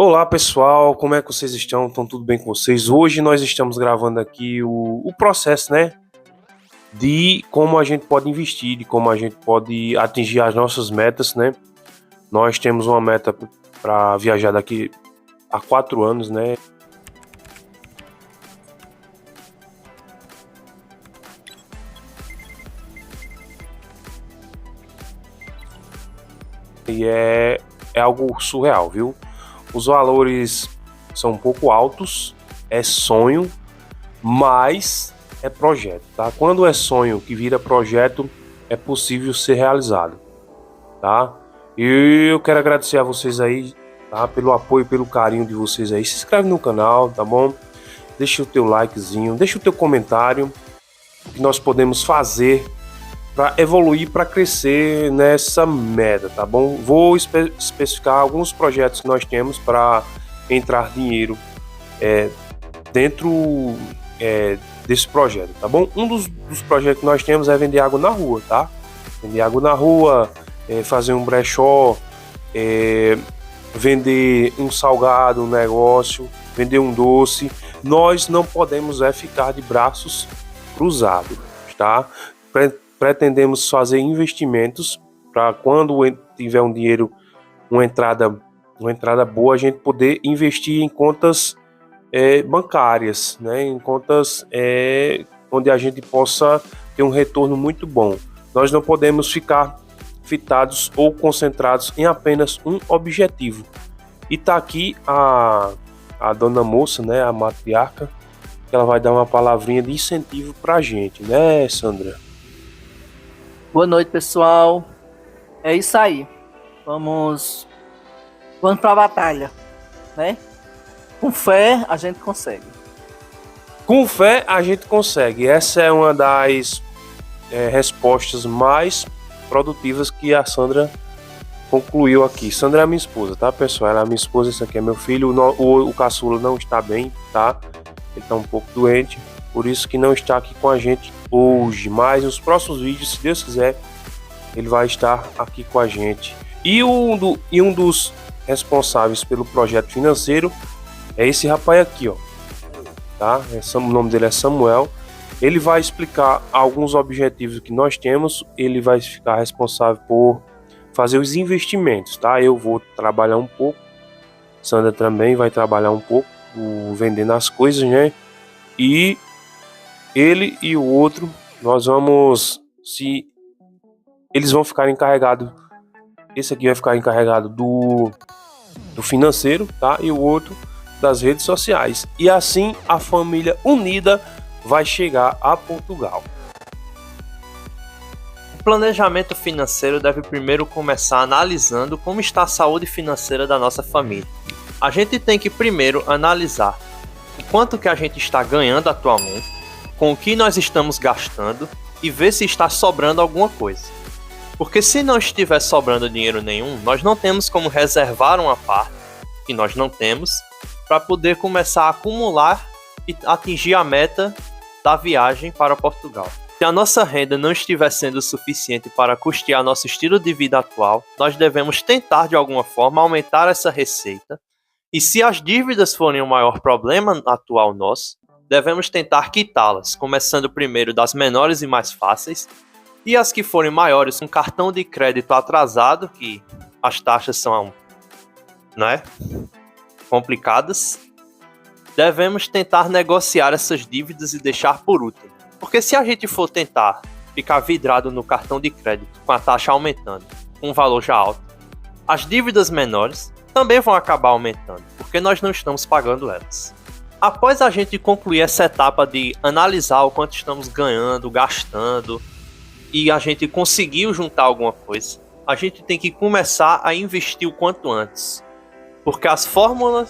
Olá pessoal, como é que vocês estão? Estão tudo bem com vocês? Hoje nós estamos gravando aqui o processo, né? De como a gente pode investir, de como a gente pode atingir as nossas metas, né? Nós temos uma meta para viajar daqui a 4 anos, né? E é algo surreal, viu? Os valores são um pouco altos, é sonho, mas é projeto, tá? Quando é sonho que vira projeto, é possível ser realizado, tá? E eu quero agradecer a vocês aí, tá? Pelo apoio, pelo carinho de vocês aí. Se inscreve no canal, tá bom? Deixa o teu likezinho, deixa o teu comentário, o que nós podemos fazer para evoluir, para crescer nessa meta, tá bom? Vou especificar alguns projetos que nós temos para entrar dinheiro dentro desse projeto, tá bom? Um dos projetos que nós temos é vender água na rua, tá? Vender água na rua, fazer um brechó, vender um salgado, um negócio, vender um doce. Nós não podemos ficar de braços cruzados, tá? Pretendemos fazer investimentos para quando tiver um dinheiro, uma entrada boa, a gente poder investir em contas bancárias, né? Em contas onde a gente possa ter um retorno muito bom. Nós não podemos ficar fitados ou concentrados em apenas um objetivo. E tá aqui a dona moça, né? A matriarca, que ela vai dar uma palavrinha de incentivo para a gente, né, Sandra? Boa noite, pessoal. É isso aí. Vamos para a batalha, né? Com fé a gente consegue. Com fé a gente consegue. Essa é uma das respostas mais produtivas que a Sandra concluiu aqui. Sandra é a minha esposa, tá, pessoal? Ela é a minha esposa, esse aqui é meu filho. O caçula não está bem, tá? Ele está um pouco doente, por isso que não está aqui com a gente hoje, mas nos próximos vídeos, se Deus quiser, ele vai estar aqui com a gente. E um dos responsáveis pelo projeto financeiro é esse rapaz aqui, ó, tá? O nome dele é Samuel. Ele vai explicar alguns objetivos que nós temos. Ele vai ficar responsável por fazer os investimentos, tá? Eu vou trabalhar um pouco, Sandra também vai trabalhar um pouco, vendendo as coisas, né? E ele e o outro, eles vão ficar encarregados. Esse aqui vai ficar encarregado do financeiro, tá? E o outro das redes sociais. E assim a família unida vai chegar a Portugal. O planejamento financeiro deve primeiro começar analisando como está a saúde financeira da nossa família. A gente tem que primeiro analisar o quanto que a gente está ganhando atualmente, com o que nós estamos gastando e ver se está sobrando alguma coisa. Porque se não estiver sobrando dinheiro nenhum, nós não temos como reservar uma parte, que nós não temos, para poder começar a acumular e atingir a meta da viagem para Portugal. Se a nossa renda não estiver sendo suficiente para custear nosso estilo de vida atual, nós devemos tentar de alguma forma aumentar essa receita. E se as dívidas forem o maior problema atual nosso, devemos tentar quitá-las, começando primeiro das menores e mais fáceis, e as que forem maiores, um cartão de crédito atrasado, que as taxas são, né, complicadas, devemos tentar negociar essas dívidas e deixar por último. Porque se a gente for tentar ficar vidrado no cartão de crédito com a taxa aumentando, com um valor já alto, as dívidas menores também vão acabar aumentando, porque nós não estamos pagando elas. Após a gente concluir essa etapa de analisar o quanto estamos ganhando, gastando, e a gente conseguiu juntar alguma coisa, a gente tem que começar a investir o quanto antes. Porque a fórmula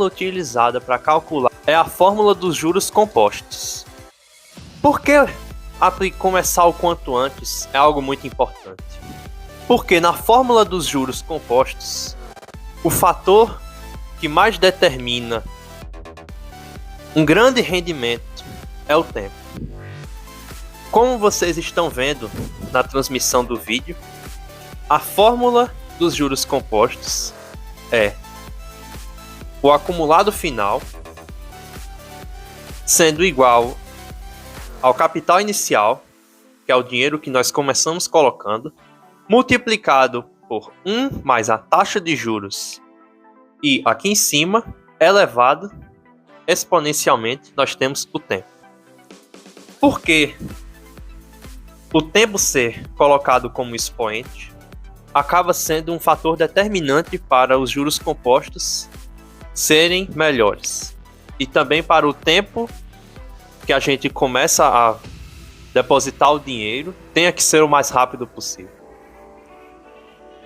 utilizada para calcular é a fórmula dos juros compostos. Por que começar o quanto antes é algo muito importante? Porque na fórmula dos juros compostos, o fator que mais determina um grande rendimento é o tempo. Como vocês estão vendo na transmissão do vídeo, a fórmula dos juros compostos é o acumulado final sendo igual ao capital inicial, que é o dinheiro que nós começamos colocando, multiplicado por 1 mais a taxa de juros e aqui em cima, elevado exponencialmente, nós temos o tempo. Por que o tempo ser colocado como expoente acaba sendo um fator determinante para os juros compostos serem melhores e também para o tempo que a gente começa a depositar o dinheiro tenha que ser o mais rápido possível.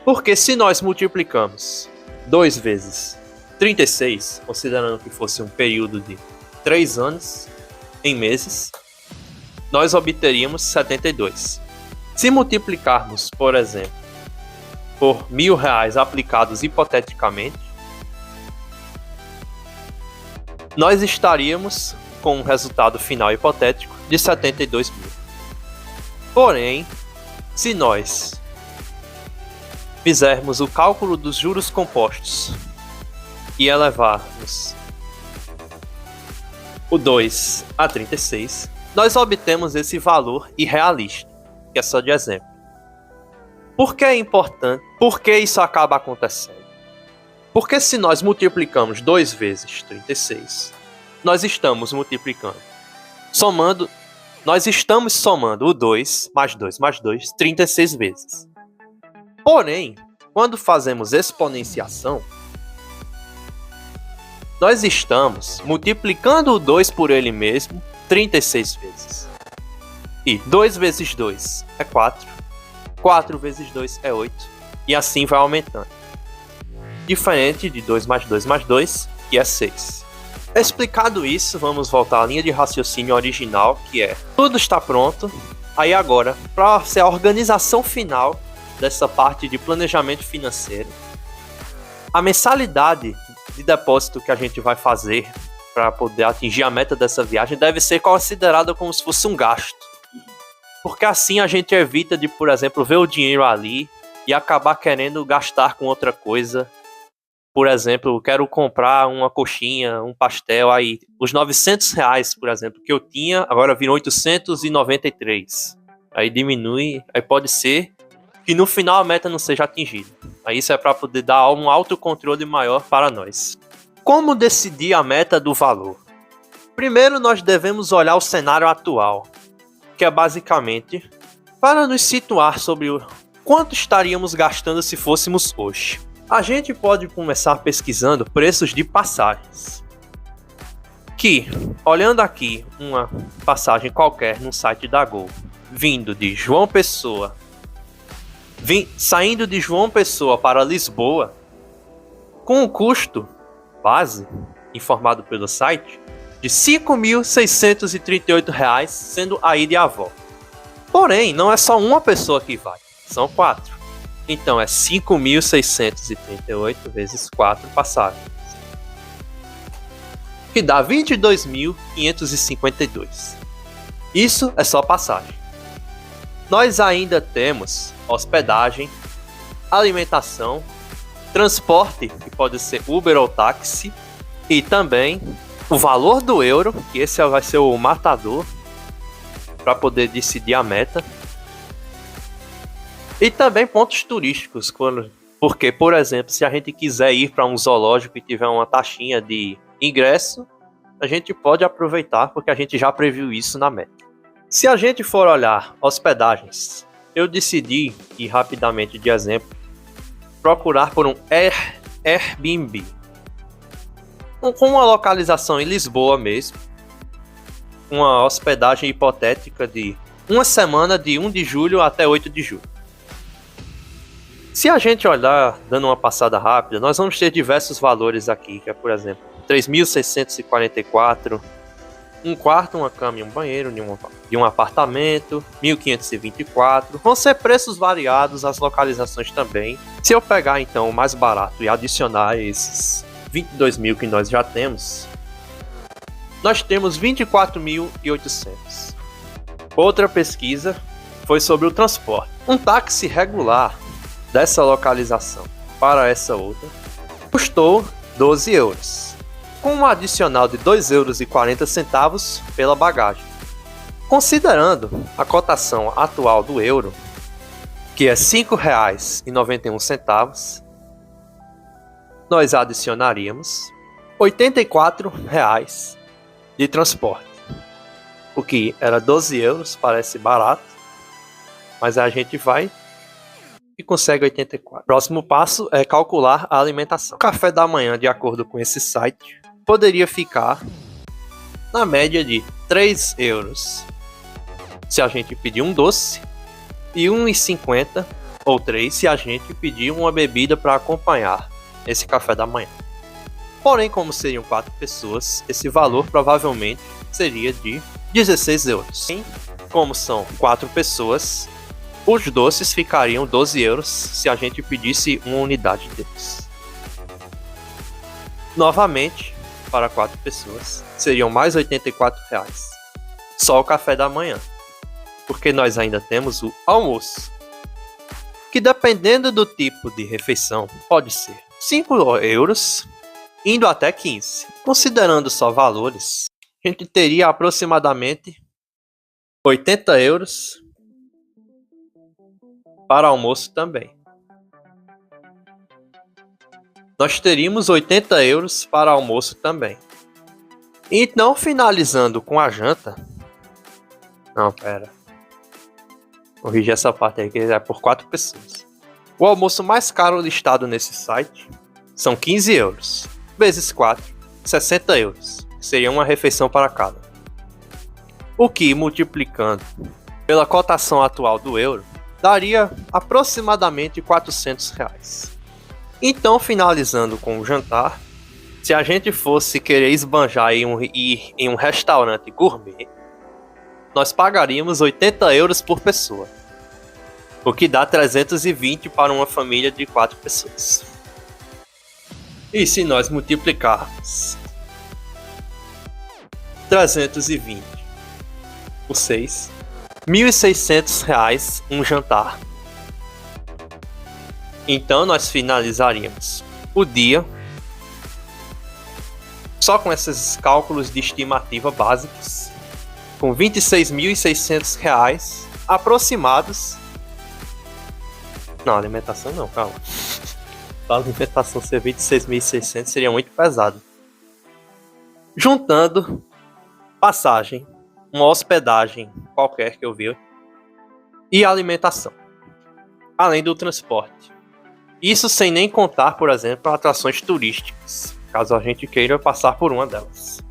Porque se nós multiplicamos 2 vezes 36, considerando que fosse um período de 3 anos em meses, nós obteríamos 72. Se multiplicarmos, por exemplo, por R$1.000 aplicados hipoteticamente, nós estaríamos com um resultado final hipotético de 72 mil. Porém, se nós fizermos o cálculo dos juros compostos e elevarmos o 2 a 36, nós obtemos esse valor irrealista, que é só de exemplo. Por que é importante? Por que isso acaba acontecendo? Porque se nós multiplicamos 2 vezes 36, nós estamos somando o 2 mais 2 mais 2, 36 vezes. Porém, quando fazemos exponenciação, nós estamos multiplicando o 2 por ele mesmo 36 vezes. E 2 vezes 2 é 4, 4 vezes 2 é 8, e assim vai aumentando. Diferente de 2 mais 2 mais 2, que é 6. Explicado isso, vamos voltar à linha de raciocínio original, que é: tudo está pronto, aí agora, para ser a organização final dessa parte de planejamento financeiro, a mensalidade de depósito que a gente vai fazer para poder atingir a meta dessa viagem deve ser considerada como se fosse um gasto. Porque assim a gente evita de, por exemplo, ver o dinheiro ali e acabar querendo gastar com outra coisa. Por exemplo, eu quero comprar uma coxinha, um pastel, aí os R$900, por exemplo, que eu tinha, agora viram 893. Aí diminui, aí pode ser que no final a meta não seja atingida. Aí isso é para poder dar um autocontrole maior para nós. Como decidir a meta do valor? Primeiro nós devemos olhar o cenário atual, que é basicamente para nos situar sobre o quanto estaríamos gastando se fôssemos hoje. A gente pode começar pesquisando preços de passagens. Que, olhando aqui uma passagem qualquer no site da Gol, vindo de João Pessoa, saindo de João Pessoa para Lisboa, com um custo base, informado pelo site, de R$ 5.638, sendo a ida e a volta. Porém, não é só uma pessoa que vai, são 4. Então é 5.638 vezes 4 passagens, que dá 22.552. Isso é só passagem. Nós ainda temos hospedagem, alimentação, transporte, que pode ser Uber ou táxi, e também o valor do euro, que esse vai ser o matador para poder decidir a meta. E também pontos turísticos, porque, por exemplo, se a gente quiser ir para um zoológico e tiver uma taxinha de ingresso, a gente pode aproveitar, porque a gente já previu isso na meta. Se a gente for olhar hospedagens, eu decidi, e rapidamente de exemplo, procurar por um Airbnb, com uma localização em Lisboa mesmo, uma hospedagem hipotética de uma semana de 1 de julho até 8 de julho. Se a gente olhar, dando uma passada rápida, nós vamos ter diversos valores aqui, que é, por exemplo, 3.644, um quarto, uma cama e um banheiro de um apartamento, 1.524. Vão ser preços variados, as localizações também. Se eu pegar, então, o mais barato e adicionar esses 22 mil que nós já temos, nós temos 24.800. Outra pesquisa foi sobre o transporte. Um táxi regular dessa localização para essa outra custou 12 euros, com um adicional de 2,40 euros pela bagagem. Considerando a cotação atual do euro, que é R$ 5,91, nós adicionaríamos R$ 84,00 de transporte, o que era 12 euros, parece barato, mas a gente vai e consegue 84. Próximo passo é calcular a alimentação. O café da manhã, de acordo com esse site, poderia ficar na média de 3 euros se a gente pedir um doce e 1,50 ou 3 se a gente pedir uma bebida para acompanhar esse café da manhã. Porém, como seriam 4 pessoas, esse valor provavelmente seria de 16 euros. E, como são 4 pessoas, os doces ficariam 12 euros se a gente pedisse uma unidade deles. Novamente, para 4 pessoas, seriam mais R$ 84,00. Só o café da manhã. Porque nós ainda temos o almoço, que dependendo do tipo de refeição, pode ser 5 euros, indo até 15. Considerando só valores, a gente teria aproximadamente 80 euros para almoço também. Nós teríamos 80 euros para almoço também. Então, finalizando com a janta... Não, pera. Corrigir essa parte aí, que é por 4 pessoas. O almoço mais caro listado nesse site são 15 euros. Vezes 4, 60 euros. Seria uma refeição para cada. O que, multiplicando pela cotação atual do euro, daria aproximadamente R$400. Então, finalizando com o jantar, se a gente fosse querer esbanjar e ir em um restaurante gourmet, nós pagaríamos 80 euros por pessoa, o que dá 320 para uma família de 4 pessoas. E se nós multiplicarmos 320 por 6, R$1.600 um jantar. Então nós finalizaríamos o dia só com esses cálculos de estimativa básicos, com R$26.600 aproximados. Não, alimentação não, calma. A alimentação ser 26.600 seria muito pesado. Juntando passagem, uma hospedagem qualquer que eu vi, e alimentação, além do transporte. Isso sem nem contar, por exemplo, atrações turísticas, caso a gente queira passar por uma delas.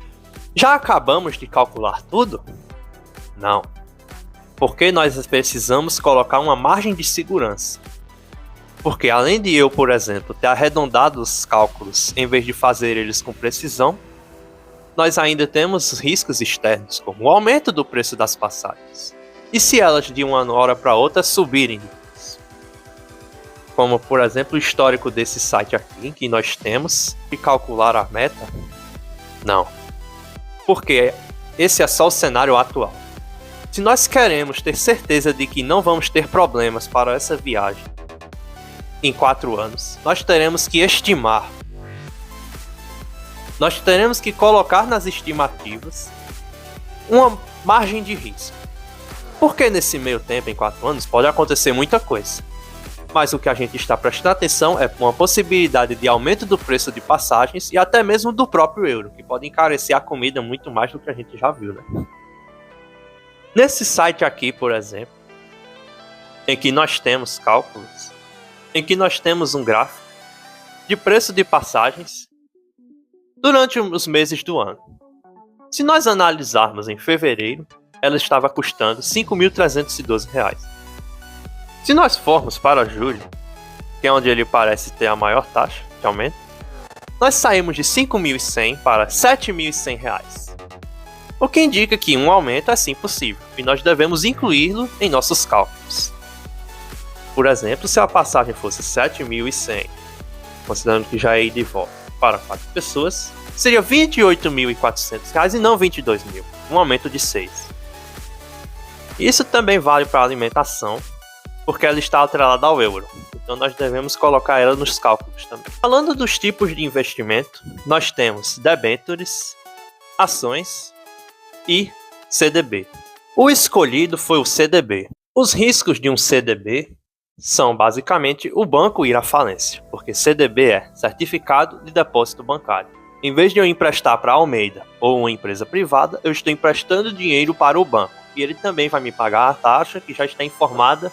Já acabamos de calcular tudo? Não. Porque nós precisamos colocar uma margem de segurança. Porque além de eu, por exemplo, ter arredondado os cálculos em vez de fazer eles com precisão, nós ainda temos riscos externos, como o aumento do preço das passagens. E se elas de uma hora para outra subirem de preço? Como, por exemplo, o histórico desse site aqui, que nós temos que calcular a meta? Não. Porque esse é só o cenário atual. Se nós queremos ter certeza de que não vamos ter problemas para essa viagem em 4 anos, nós teremos que estimar. Nós teremos que colocar nas estimativas uma margem de risco. Porque nesse meio tempo, em 4 anos, pode acontecer muita coisa. Mas o que a gente está prestando atenção é uma possibilidade de aumento do preço de passagens e até mesmo do próprio euro, que pode encarecer a comida muito mais do que a gente já viu, né? Nesse site aqui, por exemplo, em que nós temos cálculos, em que nós temos um gráfico de preço de passagens durante os meses do ano. Se nós analisarmos em fevereiro, ela estava custando R$ 5.312. Se nós formos para julho, que é onde ele parece ter a maior taxa de aumento, nós saímos de R$ 5.100 para R$ 7.100. O que indica que um aumento é sim possível, e nós devemos incluí-lo em nossos cálculos. Por exemplo, se a passagem fosse R$ 7.100, considerando que já é ida e volta para 4 pessoas, seria R$ 28.400 e não R$ 22.000, um aumento de 6. Isso também vale para a alimentação, porque ela está atrelada ao euro. então nós devemos colocar ela nos cálculos também. Falando dos tipos de investimento, nós temos debêntures, ações e CDB. O escolhido foi o CDB. Os riscos de um CDB são basicamente o banco ir à falência, porque CDB é Certificado de Depósito Bancário. Em vez de eu emprestar para a Almeida ou uma empresa privada, eu estou emprestando dinheiro para o banco. E ele também vai me pagar a taxa que já está informada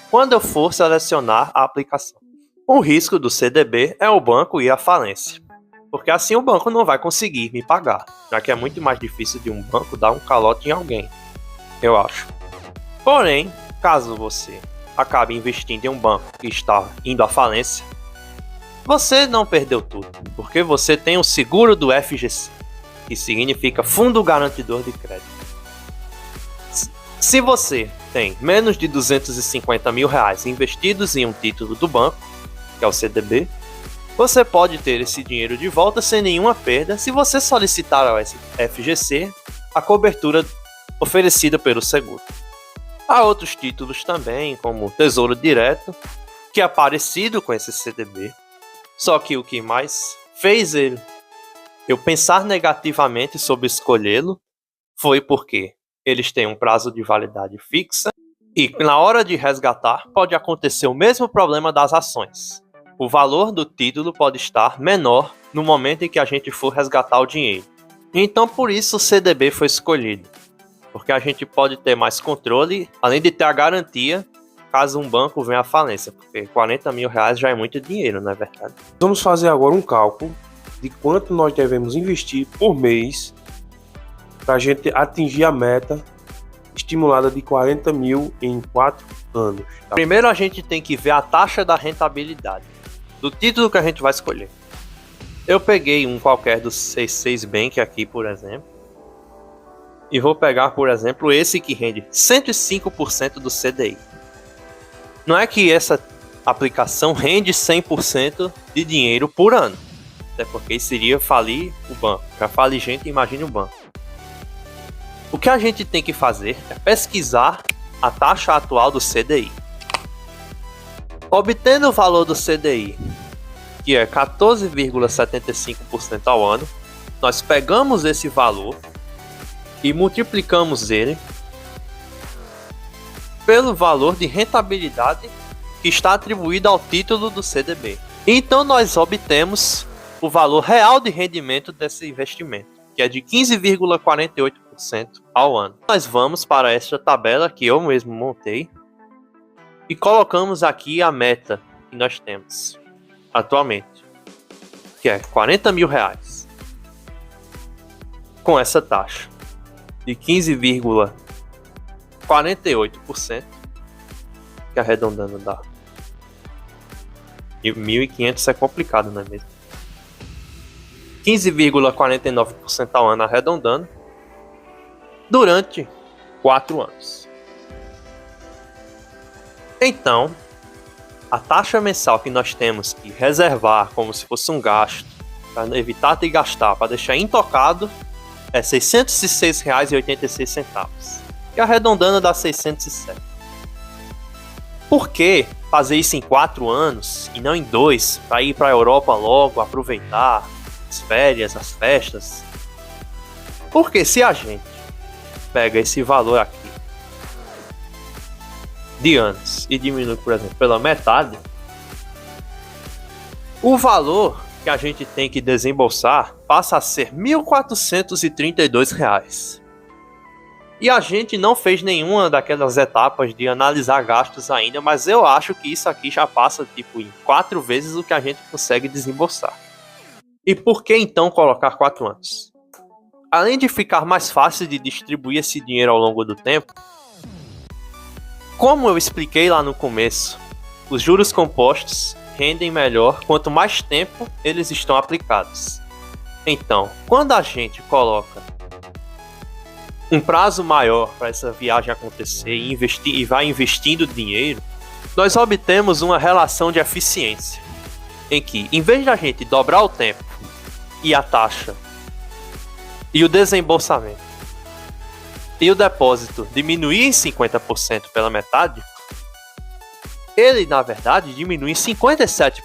quando eu for selecionar a aplicação. O risco do CDB é o banco ir à falência, porque assim o banco não vai conseguir me pagar, já que é muito mais difícil de um banco dar um calote em alguém, eu acho. Porém, caso você acabe investindo em um banco que está indo à falência, você não perdeu tudo, porque você tem o seguro do FGC, que significa Fundo Garantidor de Crédito. Se você tem menos de 250 mil reais investidos em um título do banco, que é o CDB, você pode ter esse dinheiro de volta sem nenhuma perda se você solicitar ao FGC a cobertura oferecida pelo seguro. Há outros títulos também, como Tesouro Direto, que é parecido com esse CDB, só que o que mais fez eu pensar negativamente sobre escolhê-lo foi porque eles têm um prazo de validade fixa e na hora de resgatar pode acontecer o mesmo problema das ações. O valor do título pode estar menor no momento em que a gente for resgatar o dinheiro. Então por isso o CDB foi escolhido, porque a gente pode ter mais controle, além de ter a garantia caso um banco venha à falência, porque 40 mil reais já é muito dinheiro, não é verdade? Vamos fazer agora um cálculo de quanto nós devemos investir por mês para a gente atingir a meta estimulada de 40 mil em 4 anos. Tá? Primeiro a gente tem que ver a taxa da rentabilidade do título que a gente vai escolher. Eu peguei um qualquer do C6 Bank aqui, por exemplo, e vou pegar, por exemplo, esse que rende 105% do CDI. Não é que essa aplicação rende 100% de dinheiro por ano, até porque isso iria falir o banco. Já fale gente, imagine o banco. O que a gente tem que fazer é pesquisar a taxa atual do CDI. Obtendo o valor do CDI, que é 14,75% ao ano, nós pegamos esse valor e multiplicamos ele pelo valor de rentabilidade que está atribuído ao título do CDB. Então nós obtemos o valor real de rendimento desse investimento, que é de 15,48% ao ano. Nós vamos para esta tabela que eu mesmo montei e colocamos aqui a meta que nós temos atualmente, que é 40 mil reais, com essa taxa de 15,48%, que arredondando dá 1.500, é complicado, não é mesmo? 15,49% ao ano arredondando durante 4 anos. Então, a taxa mensal que nós temos que reservar como se fosse um gasto, para evitar de gastar, para deixar intocado, é R$ 606,86, que arredondando dá 607. Por que fazer isso em 4 anos e não em 2, para ir para a Europa logo, aproveitar as férias, as festas? Porque se a gente pega esse valor aqui de anos e diminui, por exemplo, pela metade, o valor que a gente tem que desembolsar passa a ser R$ 1.432. E a gente não fez nenhuma daquelas etapas de analisar gastos ainda, mas eu acho que isso aqui já passa tipo em 4 vezes o que a gente consegue desembolsar. E por que então colocar 4 anos? Além de ficar mais fácil de distribuir esse dinheiro ao longo do tempo, como eu expliquei lá no começo, os juros compostos rendem melhor quanto mais tempo eles estão aplicados. Então, quando a gente coloca um prazo maior para essa viagem acontecer e vai investindo dinheiro, nós obtemos uma relação de eficiência, em que, em vez de a gente dobrar o tempo e a taxa e o desembolsamento e o depósito diminuir em 50% pela metade, ele, na verdade, diminui em 57%,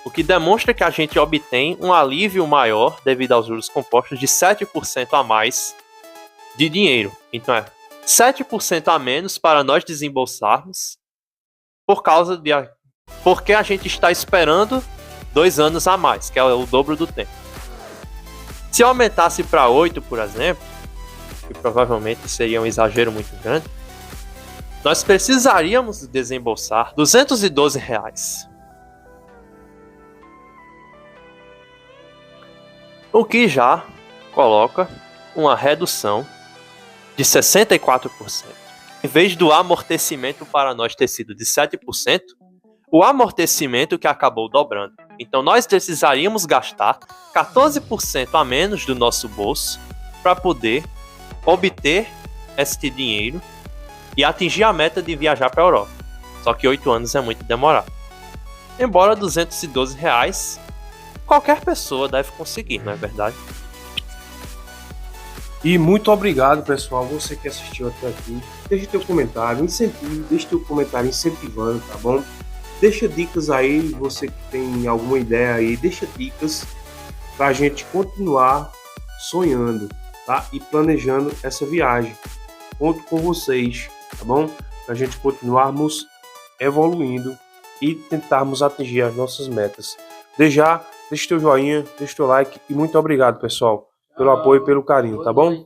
o que demonstra que a gente obtém um alívio maior devido aos juros compostos de 7% a mais de dinheiro. Então é 7% a menos para nós desembolsarmos porque a gente está esperando 2 anos a mais, que é o dobro do tempo. Se eu aumentasse para 8, por exemplo, que provavelmente seria um exagero muito grande, nós precisaríamos desembolsar R$212. O que já coloca uma redução de 64%. Em vez do amortecimento para nós ter sido de 7%, o amortecimento que acabou dobrando. Então nós precisaríamos gastar 14% a menos do nosso bolso para poder obter este dinheiro e atingir a meta de viajar para a Europa. Só que 8 anos é muito demorado. Embora R$212 qualquer pessoa deve conseguir, não é verdade? E muito obrigado, pessoal, você que assistiu até aqui. Deixe teu comentário, incentive, deixe teu comentário incentivando, tá bom? Deixa dicas aí, você que tem alguma ideia aí, deixa dicas pra gente continuar sonhando, tá? E planejando essa viagem. Conto com vocês, tá bom? Pra gente continuarmos evoluindo e tentarmos atingir as nossas metas. Desde já, deixa teu joinha, deixa teu like e muito obrigado, pessoal, pelo apoio e pelo carinho, tá bom?